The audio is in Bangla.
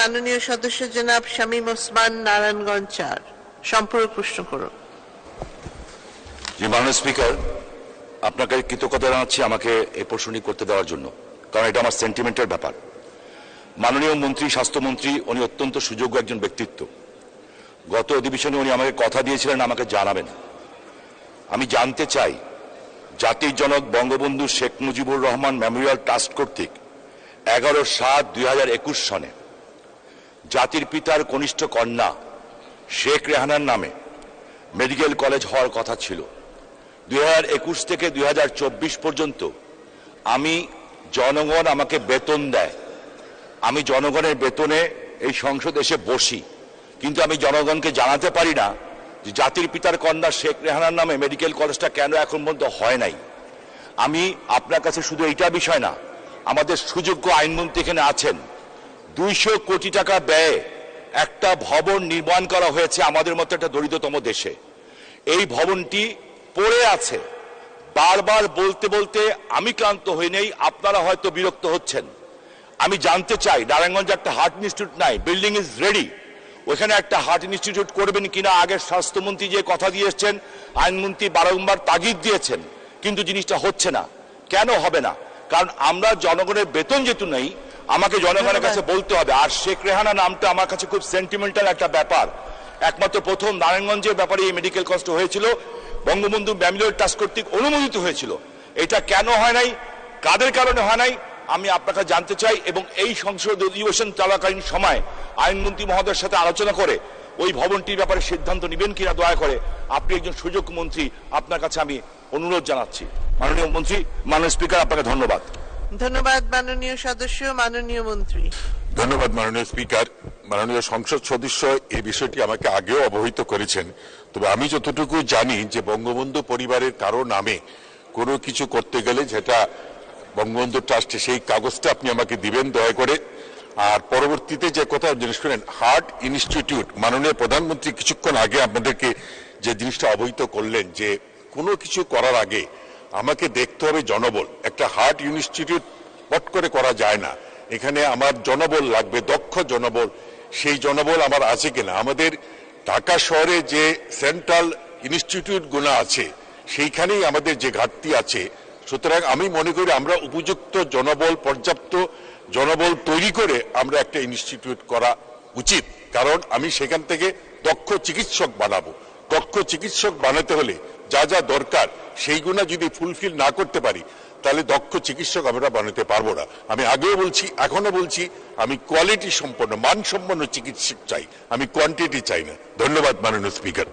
মাননীয় সদস্য জনাব শামীম ওসমান নারায়ণগঞ্জ ৪ সম্পূরক প্রশ্ন করুন। জি মাননীয় স্পিকার, আপনাকে কৃতজ্ঞতা জানাচ্ছি আমাকে এই প্রশ্নটি করতে দেওয়ার জন্য, কারণ এটা আমার সেন্টিমেন্টের ব্যাপার। মাননীয় মন্ত্রী, স্বাস্থ্যমন্ত্রী, উনি অত্যন্ত সুযোগ্য একজন ব্যক্তিত্ব। গত অধিবেশনে উনি আমাকে কথা দিয়েছিলেন আমাকে জানাবেন। আমি জানতে চাই, জাতির জনক বঙ্গবন্ধু শেখ মুজিবুর রহমান মেমোরিয়াল ট্রাস্ট কর্তৃক 11/7/2021 সনে জাতির পিতার কনিষ্ঠ কন্যা শেখ রেহানার নামে মেডিকেল কলেজ হওয়ার কথা ছিল। 2021 থেকে 2024 পর্যন্ত আমি জনগণ আমাকে বেতন দেয়, আমি জনগণের বেতনে এই সংসদে এসে বসি, কিন্তু আমি জনগণকে জানাতে পারি না যে জাতির পিতার কন্যা শেখ রেহানার নামে মেডিকেল কলেজটা কেন এখন পর্যন্ত হয় নাই। আমি আপনার কাছে শুধু এইটা বিষয় না, আমাদের সুযোগ্য আইনমন্ত্রী এখানে আছেন, 200 কোটি টাকা ব্যয়ে একটা ভবন নির্মাণ করা হয়েছে আমাদের মতো একটা দরিদ্রতম দেশে। এই ভবনটি পড়ে আছে, বারবার বলতে বলতে আমি ক্লান্ত হই নেই, আপনারা হয়তো বিরক্ত হচ্ছেন। আমি জানতে চাই, নারায়ণগঞ্জে একটা হার্ট ইনস্টিটিউট নাই, বিল্ডিং ইজ রেডি, ওখানে একটা হার্ট ইনস্টিটিউট করবেন কিনা আগের স্বাস্থ্যমন্ত্রী যে কথা দিয়ে এসছেন, আইনমন্ত্রী বারংবার তাগিদ দিয়েছেন, কিন্তু জিনিসটা হচ্ছে না। কেন হবে না? কারণ আমরা জনগণের বেতন যেহেতু নেই, আমাকে জনগণের কাছে বলতে হবে। আর শেখ রেহানা নামটা আমার কাছে খুব সেন্টিমেন্টাল একটা ব্যাপার। একমাত্র প্রথম নারায়ণগঞ্জের ব্যাপারে এই মেডিকেল কলেজটা হয়েছিল বঙ্গবন্ধু মেমোরিয়াল ট্রাস্ট কর্তৃক অনুমোদিত হয়েছিল। এটা কেন হয় নাই, কাদের কারণে হয় নাই, আমি আপনাকে জানতে চাই। এবং এই সংসদ অধিবেশন চলাকালীন সময় আইনমন্ত্রী মহোদয়ের সাথে আলোচনা করে ওই ভবনটির ব্যাপারে সিদ্ধান্ত নেবেন কিনা দয়া করে আপনি একজন সুযোগ্য মন্ত্রী, আপনার কাছে আমি অনুরোধ জানাচ্ছি। মাননীয় মন্ত্রী, মাননীয় স্পিকার, আপনাকে ধন্যবাদ। ধন্যবাদ মাননীয় সদস্য। মাননীয় মন্ত্রী। ধন্যবাদ মাননীয় স্পিকার। মাননীয় সংসদ সদস্য এই বিষয়টি আমাকে আগেও অবহিত করেছেন, তবে আমি যতটুকু জানি যে বঙ্গবন্ধু পরিবারের কারো নামে কোনো কিছু করতে গেলে যেটা বঙ্গবন্ধু ট্রাস্টে, সেই কাগজটা আপনি আমাকে দিবেন দয়া করে। আর পরবর্তীতে যে কথা জিনিস করেন, হার্ট ইনস্টিটিউট, মাননীয় প্রধানমন্ত্রী কিছুক্ষণ আগে আপনাদেরকে যে জিনিসটা অবহিত করলেন যে কোনো কিছু করার আগে আমাকে দেখতে হবে জনবল। একটা হার্ট ইনস্টিটিউট পট করে করা যায় না, এখানে আমার জনবল লাগবে, দক্ষ জনবল। সেই জনবল আমার আছে কিনা? আমাদের ঢাকা শহরে যে সেন্ট্রাল ইনস্টিটিউটগুলো আছে সেইখানেই আমাদের যে ঘাটতি আছে। সুতরাং আমি মনে করি আমরা উপযুক্ত জনবল, পর্যাপ্ত জনবল তৈরি করে আমরা একটা ইনস্টিটিউট করা উচিত, কারণ আমি সেখান থেকে দক্ষ চিকিৎসক বানাবো। দক্ষ চিকিৎসক বানাতে হলে যা যা দরকার সেইগুলো যদি ফুলফিল না করতে পারি তাহলে দক্ষ চিকিৎসক আমরা বানাতে পারবো না। আমি আগেও বলছি, এখনো বলছি, আমি কোয়ালিটি সম্পন্ন, মানসম্পন্ন চিকিৎসক চাই, আমি কোয়ান্টিটি চাই না। ধন্যবাদ মাননীয় স্পিকার।